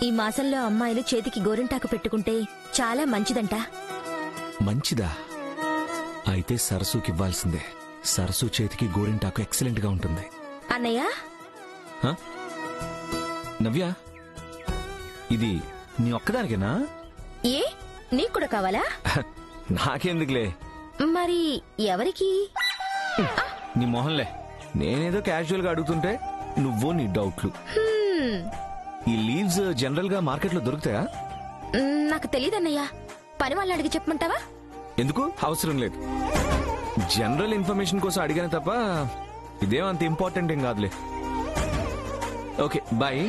ఈ మాసంలో అమ్మాయిలు చేతికి గోరింటాకు పెట్టుకుంటే చాలా మంచిదంట. మంచిదా? అయితే సరసుకివ్వాల్సిందే. సరసు చేతికి గోరింటాకు ఎక్సలెంట్ గా ఉంటుంది. అన్నయ్య, నవ్య, ఇది నీ ఒక్కదానికేనా? ఏ నీకు కూడా కావాలా? నాకెందుకులే. మరి ఎవరికి? నీ మొహంలే. నేనేదో క్యాజువల్ గా అడుగుతుంటే నువ్వు నీ డౌట్లు. ఈ లీవ్స్ జనరల్ గా మార్కెట్ లో దొరుకుతాయా? నాకు తెలీదన్నయ్య. పని వాళ్ళని అడిగి చెప్పమంటావా? ఎందుకు? అవసరం లేదు. జనరల్ ఇన్ఫర్మేషన్ కోసం అడిగాను తప్ప ఇదేం అంత ఇంపార్టెంట్ ఏం కాదులే. Okay, bye.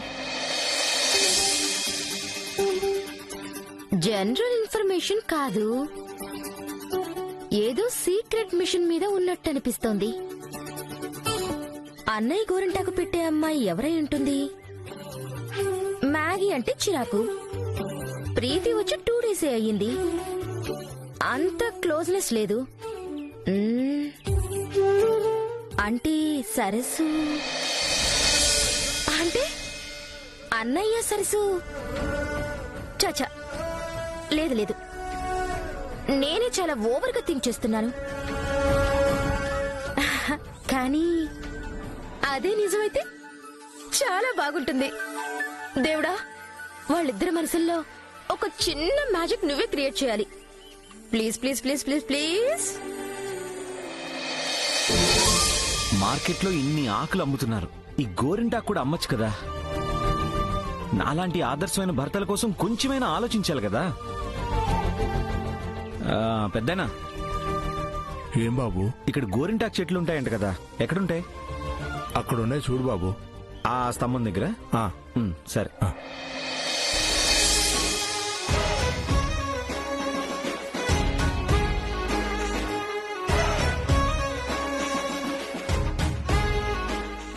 జనరల్ ఇన్ఫర్మేషన్ కాదు, ఏదో సీక్రెట్ మిషన్ మీద ఉన్నట్టు అనిపిస్తోంది. అన్నయ్య గోరింటాకు పెట్టే అమ్మాయి ఎవరై ఉంటుంది? మ్యాగీ అంటే చిరాకు. ప్రీతి వచ్చి 2 days అయ్యింది. అంత క్లోజ్నెస్ లేదు. అంటే సరస్సు అంటే అన్నయ్య సరస్సు. చాచా, లేదు లేదు, నేనే చాలా ఓవర్గా థింక్ చేస్తున్నాను. కానీ అదే నిజమైతే చాలా బాగుంటుంది. దేవుడా, వాళ్ళిద్దరి మనసుల్లో ఒక చిన్న మ్యాజిక్ నువ్వే క్రియేట్ చేయాలి. Please please please please please. మార్కెట్లో ఇన్ని ఆకులు అమ్ముతున్నారు, ఈ గోరింటాకు కూడా అమ్మచ్చు కదా. నాలాంటి ఆదర్శమైన భర్తల కోసం కొంచెమైనా ఆలోచించాలి కదా. పెద్దనా, ఏం బాబు? ఇక్కడ గోరింటాకు చెట్లు ఉంటాయంట కదా, ఎక్కడుంటాయి? అక్కడున్నాయి చూడు బాబు. ఆ స్తంభం దగ్గర. సరే.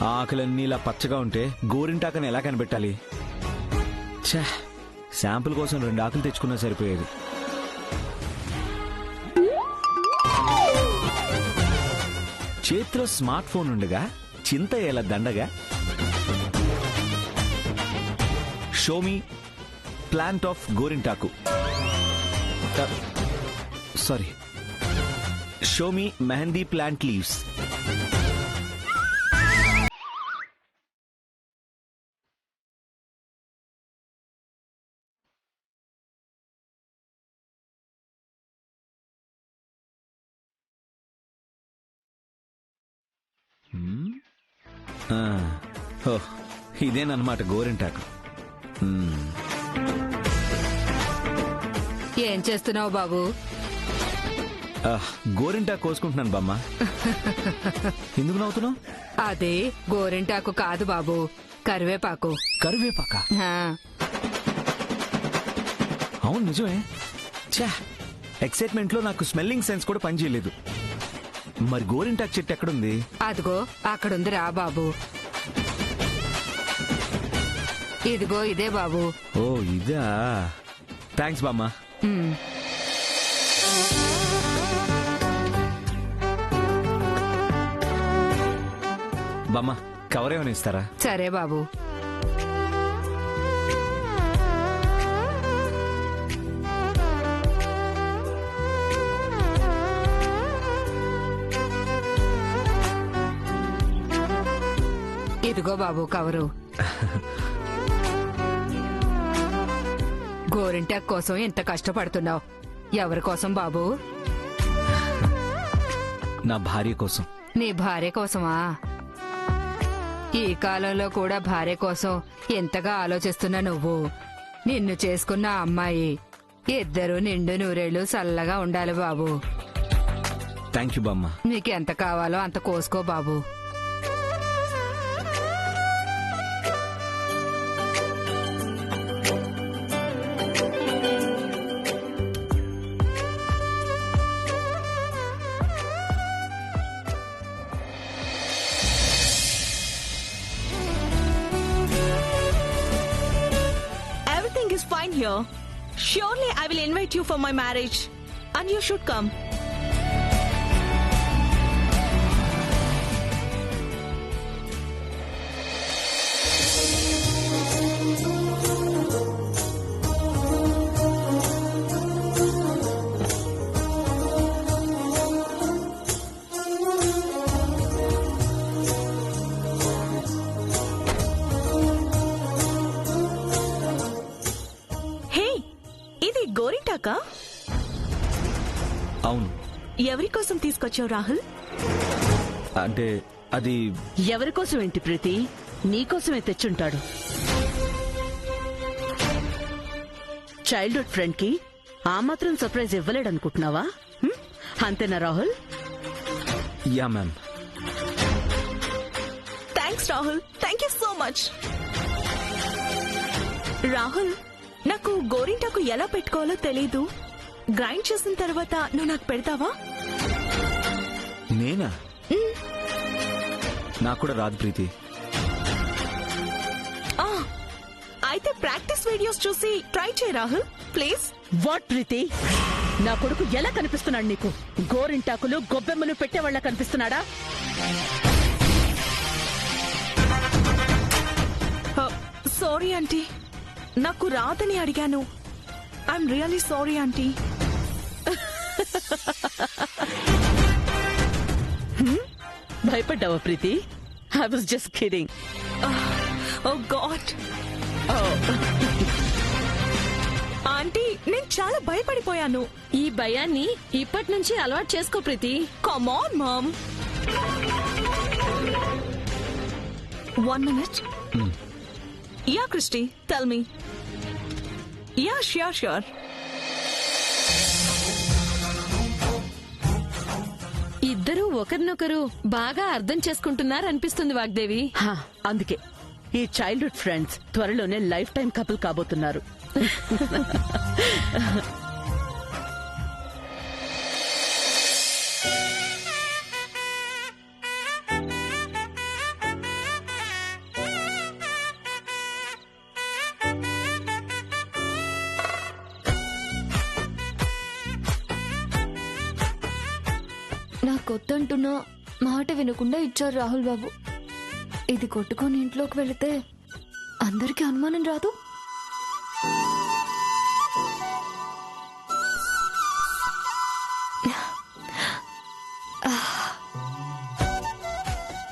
ఆకులన్నీ ఇలా పచ్చగా ఉంటే గోరింటాకని ఎలా కనిపెట్టాలి? ఛా, శాంపుల్ కోసం 2 ఆకులు తెచ్చుకున్నా సరిపోయేది. చేతిలో స్మార్ట్ ఫోన్ ఉండగా చింత ఎలా దండగా. షోమీ ప్లాంట్ ఆఫ్ గోరింటాకు. Sorry, show me mehndi plant leaves. ఇదేనమాట గోరింటాకు. ఏం చేస్తున్నావు బాబు? గోరింటాకు కోసుకుంటున్నాను బామ్మ. ఎందుకు నవ్వుతున్నావు? అదే గోరింటాకు కాదు బాబు, కరివేపాకు. కరివేపాక? అవును, నిజమే. ఛా, ఎక్సైట్మెంట్ లో నాకు స్మెల్లింగ్ సెన్స్ కూడా పనిచేయలేదు. మరి గోరింటాకు చెట్టు ఎక్కడుంది? అదిగో అక్కడుంది, రా బాబు. ఇదిగో ఇదే బాబు. ఓ ఇదా, థ్యాంక్స్ బామ్మ. బామ్మ, కవర్ ఏమైనా ఇస్తారా? సరే బాబు. ఇదిగో బాబు కవరు. గోరింటాకు కోసం ఎంత కష్టపడుతున్నావు? ఎవరి కోసం బాబు? నా భార్య కోసం. నీ భార్య కోసమా? ఈ కాలంలో కూడా భార్య కోసం ఎంతగా ఆలోచిస్తున్నా నువ్వు. నిన్ను చేసుకున్న అమ్మాయి ఇద్దరు నిండు నూరేళ్లు చల్లగా ఉండాలి బాబు. థ్యాంక్ యూ బామ్మ. నీకెంత కావాలో అంత కోసుకో బాబు. Fine here. Surely I will invite you for my marriage and you should come. గోరింటాకా? అవును. ఎవరి కోసం తీసుకొచ్చావు రాహుల్? అంటే అది ఎవరి కోసం ఏంటి ప్రీతి? నీకోసమే తెచ్చుంటాడు. చైల్డ్హుడ్ ఫ్రెండ్ కి ఆ మాత్రం సర్ప్రైజ్ ఇవ్వలేడనుకుంటున్నావా? అంతేనా Rahul? Yeah ma'am. Thanks Rahul, thank you so much. Rahul, నాకు గోరింటాకు ఎలా పెట్టుకోవాలో తెలీదు. గ్రైండ్ చేసిన తర్వాత నువ్వు నాకు పెడతావా? నేనా? నాకు కూడా రాదు ప్రీతి. అయితే ప్రాక్టీస్ వీడియోస్ చూసి ట్రై చేయి రాహుల్ ప్లీజ్. వాట్ ప్రీతి? నా కొడుకు ఎలా కనిపిస్తున్నాడు నీకు? గోరింటాకులు గొబ్బెమ్మలు పెట్టేవాళ్ళ కనిపిస్తున్నాడా? సారీ ఆంటీ, నాకు రాదని అడిగాను. I'm really sorry aunty. భయపడ్డావా Preethi? I was just kidding. Oh God. Aunty, నేను చాలా భయపడిపోయాను. ఈ భయాన్ని ఇప్పటి నుంచి అలవాటు చేసుకో Preethi. Come on mom. 1 minute. Yeah Christy, tell me. Yeah sure. ఇద్దరూ ఒకరినొకరు బాగా అర్థం చేసుకుంటున్నారనిపిస్తుంది వాగ్దేవి. అందుకే ఈ చైల్డ్హుడ్ ఫ్రెండ్స్ త్వరలోనే లైఫ్ టైం కపుల్ కాబోతున్నారు. నాకొద్దంటున్నా మాట వినకుండా ఇచ్చారు రాహుల్ బాబు. ఇది కొట్టుకొని ఇంట్లోకి వెళితే అందరికీ అనుమానం రాదు?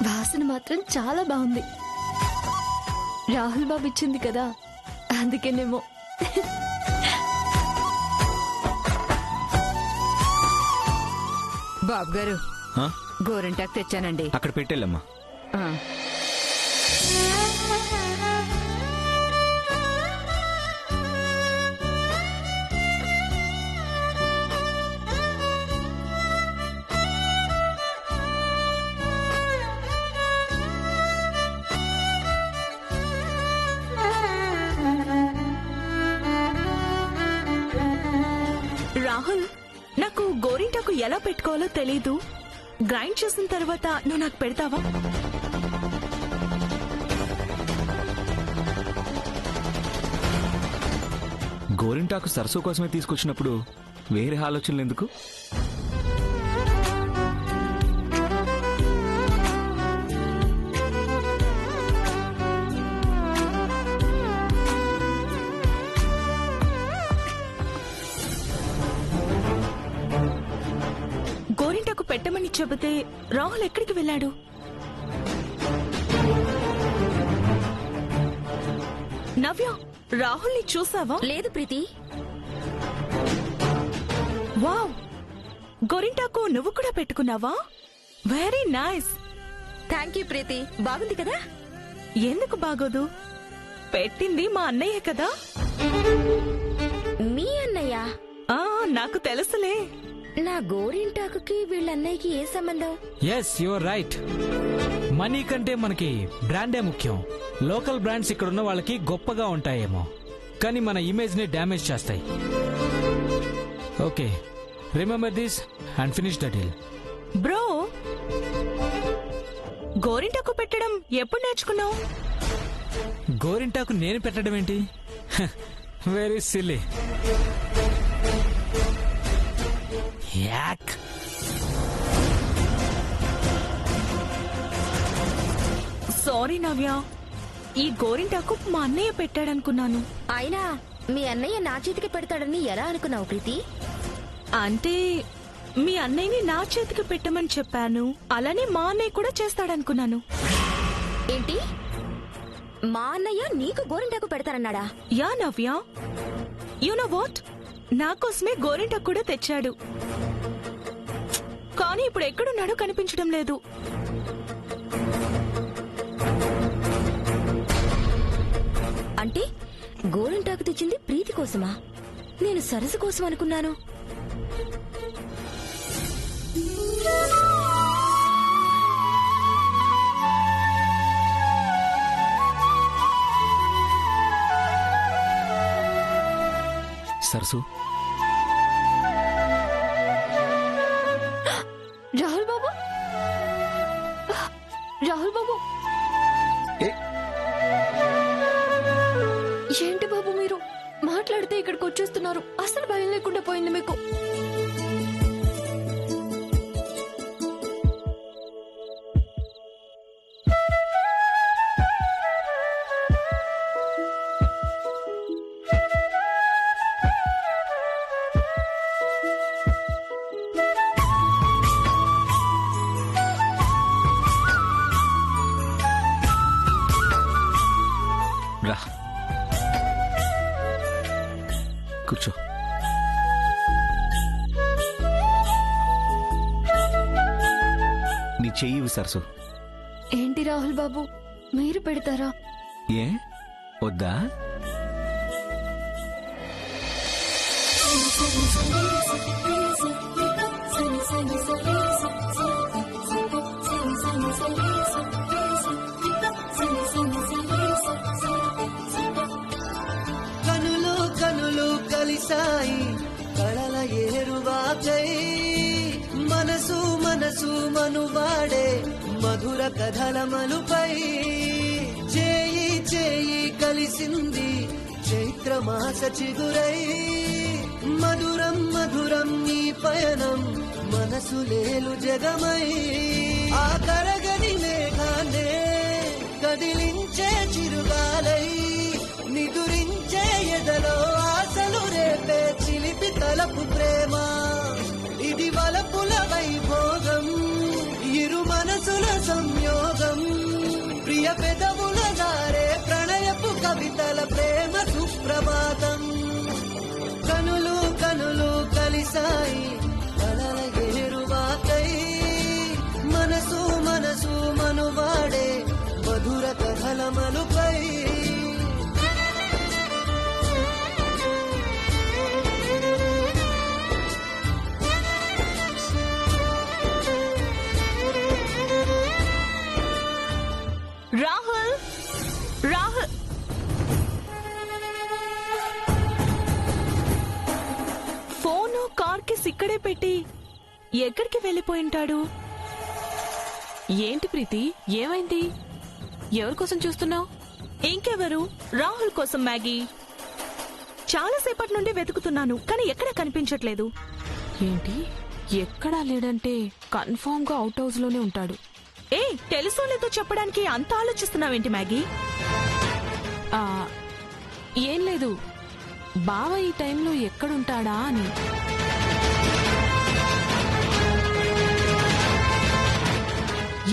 వాసన మాత్రం చాలా బాగుంది. రాహుల్ బాబు ఇచ్చింది కదా, అందుకేనేమో. బాబు గారు, గోరింటాకు తెచ్చానండి. అక్కడ పెట్టేళ్ళమ్మా. రాహుల్, నాకు గోరింటాకు ఎలా పెట్టుకోవాలో తెలీదు. గ్రైండ్ చేసిన తర్వాత నువ్వు నాకు పెడతావా? గోరింటాకు సరస్సు కోసమే తీసుకొచ్చినప్పుడు వేరే ఆలోచనలు ఎందుకు? గోరింటాకు పెట్టమని చెబితే రాహుల్ ఎక్కడికి వెళ్ళాడు? నవ్య, రాహుల్ ని చూసావా? లేదు ప్రీతి. వావ్, గోరింటాకు నువ్వు కూడా పెట్టుకున్నావా? Very nice. Thank you Preethi. బాగుంది కదా? ఎందుకు బాగోదు? పెట్టింది మా అన్నయ్య కదా. మీ అన్నయ్య? నాకు తెలుసులే. నా గోరింటాకుకి వీళ్ళన్నయ్యకి ఏ సంబంధం? Yes, your right. మనీ కంటే మనకి బ్రాండే ముఖ్యం. లోకల్ బ్రాండ్స్ ఇక్కడున్న వాళ్ళకి గొప్పగా ఉంటాయేమో, కానీ మన ఇమేజ్ ని డ్యామేజ్ చేస్తాయి. Okay, remember this and finish the deal. Bro, గోరింటాకు పెట్టడం ఎప్పుడు నేర్చుకున్నావు? గోరింటాకు నేను పెట్టడం ఏంటి? Very silly. Yuck. Sorry Navya, ఈ గోరింటాకు మా అన్నయ్య పెట్టాడనుకున్నాను. అయినా మీ అన్నయ్య నా చేతికి పెడతాడని ఎలా అనుకున్నావు ప్రీతి? అంటే మీ అన్నయ్యని నా చేతికి పెట్టమని చెప్పాను, అలానే మా అన్నయ్య కూడా చేస్తాడనుకున్నాను. ఏంటి, మా అన్నయ్య నీకు గోరింటాకు పెడతారన్నాడా? Yeah Navya, you know what, నా కోసమే గోరింటాకు కూడా తెచ్చాడు. కానీ ఇప్పుడు ఎక్కడున్నాడో కనిపించడం లేదు. అంటే గోరింటాకు తెచ్చింది ప్రీతి కోసమా? నేను సరస్సు కోసం అనుకున్నాను. సరసు, రాహుల్ బాబు, రాహుల్ బాబు, ఏంటి బాబు మీరు మాట్లాడితే ఇక్కడికి వచ్చేస్తున్నారు? అసలు భయం లేకుండా పోయింది మీకు. రా కూర్చో. నీ చెయ్యి సరసు. ఏంటి రాహుల్ బాబు, మీరు పెడతారా? ఏ వద్దా? కనులు కనులు కలిసాయి కళల ఏరువాకై, మనసు మనసు మనువాడే మధుర కథల మలుపై, చేయి చేయి కలిసింది చైత్రమాస చిగురై, మధురం మధురం ఈ పయనం మనసు లేలు జగమై, ఆ కరగని మేఘాన్నే కదిలించే చిరుగాలై, నిదురించే ఎదలో ఆశలు రేపే చిలిపి తలపు ప్రేమ, ఇది వలపుల వైభోగం ఇరు మనసుల సంయోగం, ప్రియ పెదవుల దారే ప్రణయపు కవితల ప్రేమ సుప్రభాతం. కనులు కనులు కలిసాయి కలల ఏరువాకై, మనసు మనసు మనువాడే మధుర కథల మలుపై. రాహుల్, రాహుల్, ఫోను కార్ కి ఇక్కడే పెట్టి ఎక్కడికి వెళ్ళిపోయింటాడు? ఏంటి ప్రీతి, ఏమైంది? ఎవరి కోసం చూస్తున్నావు? ఇంకెవరు? రాహుల్ కోసం మ్యాగీ. చాలాసేపటి నుండి వెతుకుతున్నాను కానీ ఎక్కడ కనిపించట్లేదు. ఏంటి, ఎక్కడా లేడంటే కన్ఫర్మ్ గా అవుట్ హౌస్ లోనే ఉంటాడు. ఏ తెలుసో లేదో చెప్పడానికి అంత ఆలోచిస్తున్నావేంటి మ్యాగీ? ఏం లేదు, బావ ఈ టైంలో ఎక్కడుంటాడా అని.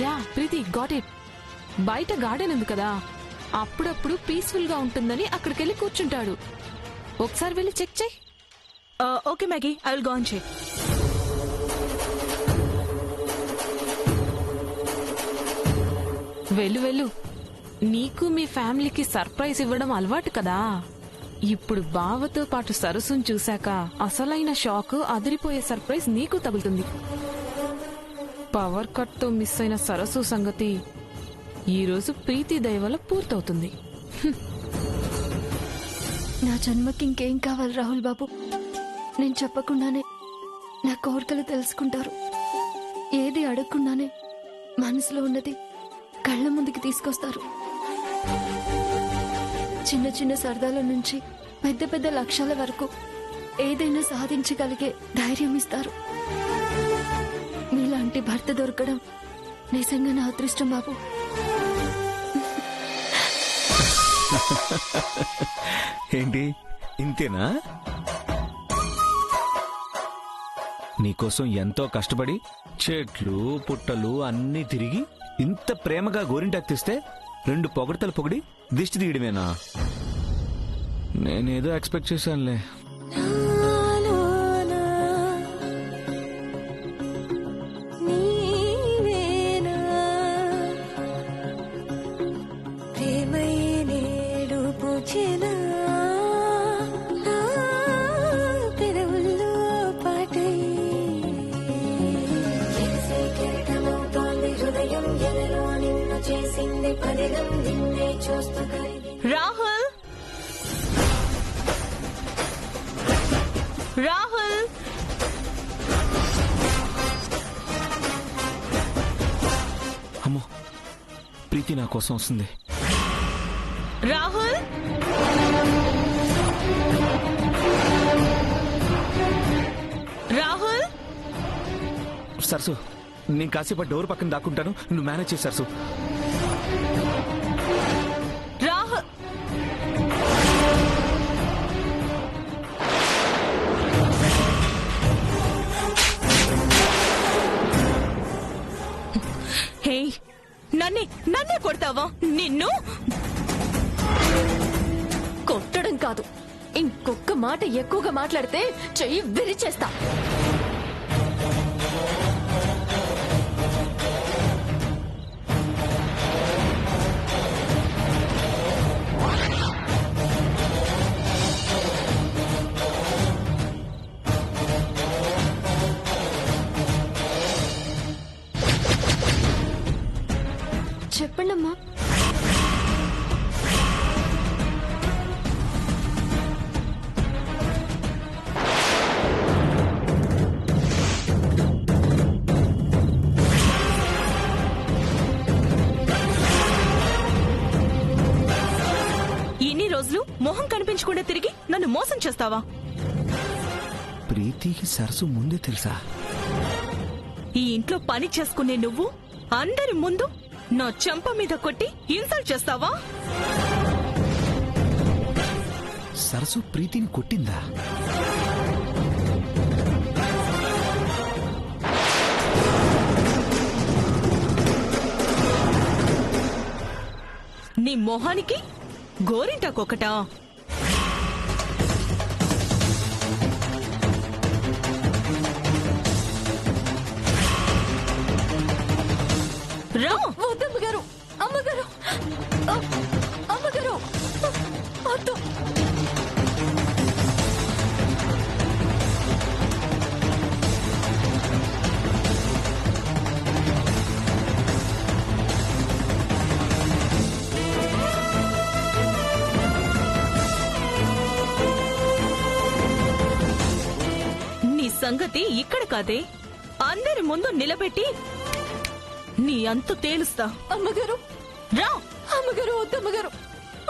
Yeah Preethi, got it. బయట గార్డెన్ ఉంది కదా, అప్పుడప్పుడు పీస్ఫుల్ గా ఉంటుందని అక్కడికెళ్ళి కూర్చుంటాడు. ఒకసారి వెళ్ళి చెక్ చేయి. Okay Maggie, I will go on check. వెళ్ళు వెళ్ళు, నీకు మీ ఫ్యామిలీకి సర్ప్రైజ్ ఇవ్వడం అలవాటు కదా. ఇప్పుడు బావతో పాటు సరస్సును చూశాక అసలైన షాక్, అదిరిపోయే సర్ప్రైజ్ నీకు తగులుతుంది. పవర్ కట్ తో మిస్ అయిన సరస్సు సంగతి ఈరోజు ప్రీతి దయ వల్ల పూర్తవుతుంది. నా జన్మకి ఇంకేం కావాలి రాహుల్ బాబు? నేను చెప్పకుండానే నా కోరికలు తెలుసుకుంటారు. ఏది అడగకుండానే మనసులో ఉన్నది కళ్ళ ముందుకి తీసుకొస్తారు. చిన్న చిన్న సరదాల నుంచి పెద్ద పెద్ద లక్ష్యాల వరకు ఏదైనా సాధించగలిగే ధైర్యం ఇస్తారు. మీలాంటి భర్త దొరకడం నిజంగా నా అదృష్టం బాబు. ఏంటి ఇంతేనా? నీకోసం ఎంతో కష్టపడి చెట్లు పుట్టలు అన్నీ తిరిగి ఇంత ప్రేమగా గోరింటాకు తెస్తే 2 పొగడతలు పొగిడి దిష్టి తీయడమేనా? నేనేదో ఎక్స్పెక్ట్ చేశానులే. రాహుల్ అమ్మో, ప్రీతి నా కోసం వస్తుంది. రాహుల్ రాహుల్ సరసు, నేను కాసేపు డోర్ పక్కన దాక్కుంటాను, నువ్వు మేనేజ్ చేయి సరసు. రాహుల్ హే, నన్నే కొడతావా? నిన్ను కొట్టడం కాదు, ఇంకొక మాట ఎక్కువగా మాట్లాడితే చెయ్యి విరిచేస్తా. చెప్పండమ్మా. ఇన్ని రోజులు మొహం కనిపించకుండా తిరిగి నన్ను మోసం చేస్తావా? ప్రీతికి సరసు ముందే తెలుసా? ఈ ఇంట్లో పని చేసుకునే నువ్వు అందరి ముందు నా చెంప మీద కొట్టి ఇన్సల్ట్ చేస్తావా? సరసు ప్రీతిని కొట్టిందా? నీ మొహానికి గోరింటాకొకటా? రా. వద్దమ్మగారు, అమ్మగారు, అమ్మగారు, వద్దు. నీ సంగతి ఇక్కడ కాదే, అందరి ముందు నిలబెట్టి నీ అంతు తేలుస్తా. అమ్మగారు, రా. అమ్మగారు, వద్దమ్మగారు,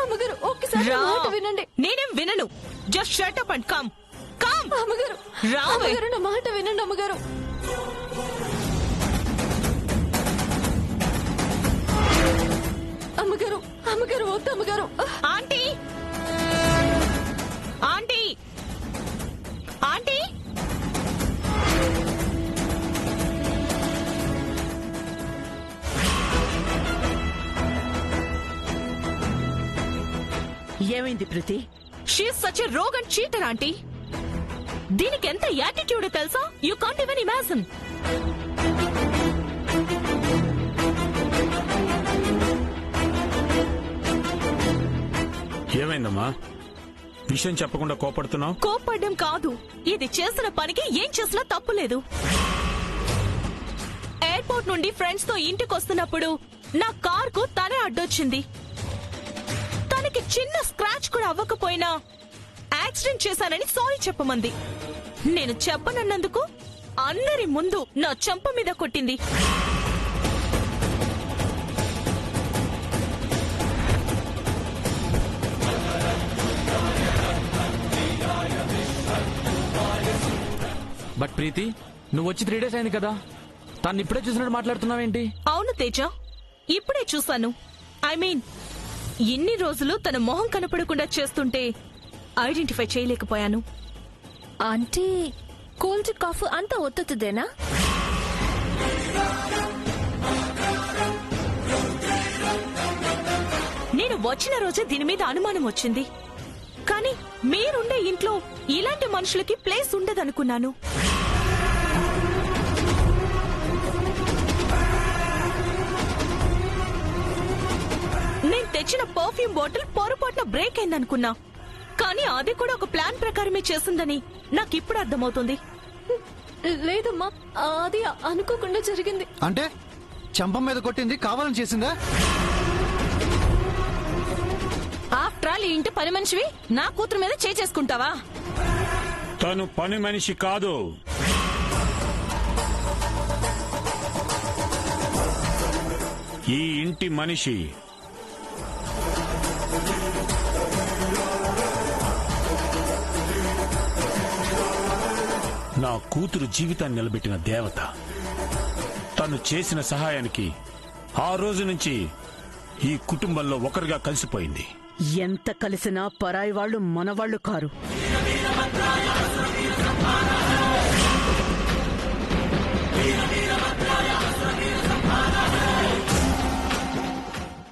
అమ్మగారు, ఒక్కసారి రా. నా మాట వినండి. నేనేం వినను. Just shut up and come. అమ్మగారు, రావే. అమ్మగారు, నా మాట వినండి అమ్మగారు. అమ్మగారు, అమ్మగారు, వద్దు అమ్మగారు. Aunty, aunty, aunty. ఏమైంది Preethi? She's such a rogue and cheater aunty. దీనికి ఎంత యాటిట్యూడ్ తెలుసా? You can't even imagine. ఏమైందమ్మా? విషయం చెప్పకుండా కోపడుతున్నావు? కోప్పడ్డం కాదు, ఇది చేసిన పనికి ఏం చేసినా తప్పు లేదు. ఎయిర్పోర్ట్ నుండి ఫ్రెండ్స్ తో ఇంటికి వస్తున్నప్పుడు నా కార్ కు తనే అడ్డొచ్చింది. తనకి చిన్న స్క్రాచ్ కూడా అవ్వకపోయినా యాక్సిడెంట్ చేశానని సారీ చెప్పమంది. నేను చెప్పనన్నందుకు అందరి ముందు నా చెంప మీద కొట్టింది. బట్ ప్రీతి, నువ్వు వచ్చి 3 days అయింది కదా, తను ఇప్పుడే చూసినట్టు మాట్లాడుతున్నావేంటి? అవును తేజ, ఇప్పుడే చూశాను. ఐ మీన్, ఇన్ని రోజులు తన మొహం కనపడకుండా చేస్తుంటే ఐడెంటిఫై చేయలేకపోయాను. ఆంటీ, కోల్డ్ కాఫ్ అంతా ఒత్తుతుందేనా? నేను వచ్చిన రోజే దీని మీద అనుమానం వచ్చింది. కానీ మీరుండే ఇంట్లో ఇలాంటి మనుషులకి ప్లేస్ ఉండదనుకున్నాను. నేను తెచ్చిన పర్ఫ్యూమ్ బాటిల్ పొరపాటున బ్రేక్ అయిందనుకున్నా. కానీ అది కూడా ఒక ప్లాన్ ప్రకారమే చేసిందని నాకిప్పుడు అర్థమవుతుంది. లేదమ్మా, అది అనుకోకుండా జరిగింది. అంటే చంపం మీద కొట్టింది కావాలని చేసిందా? ఆఫ్టర్ ఆల్ ఈ ఇంటి పని మనిషివి నా కూతురు మీద చేసుకుంటావా? తను పని మనిషి కాదు. ఈ ఇంటి మనిషి. నా కూతురు జీవితాన్ని నిలబెట్టిన దేవత. తను చేసిన సహాయానికి ఆ రోజు నుంచి ఈ కుటుంబంలో ఒకరిగా కలిసిపోయింది. ఎంత కలిసినా పరాయి వాళ్ళు మనవాళ్లు కారు.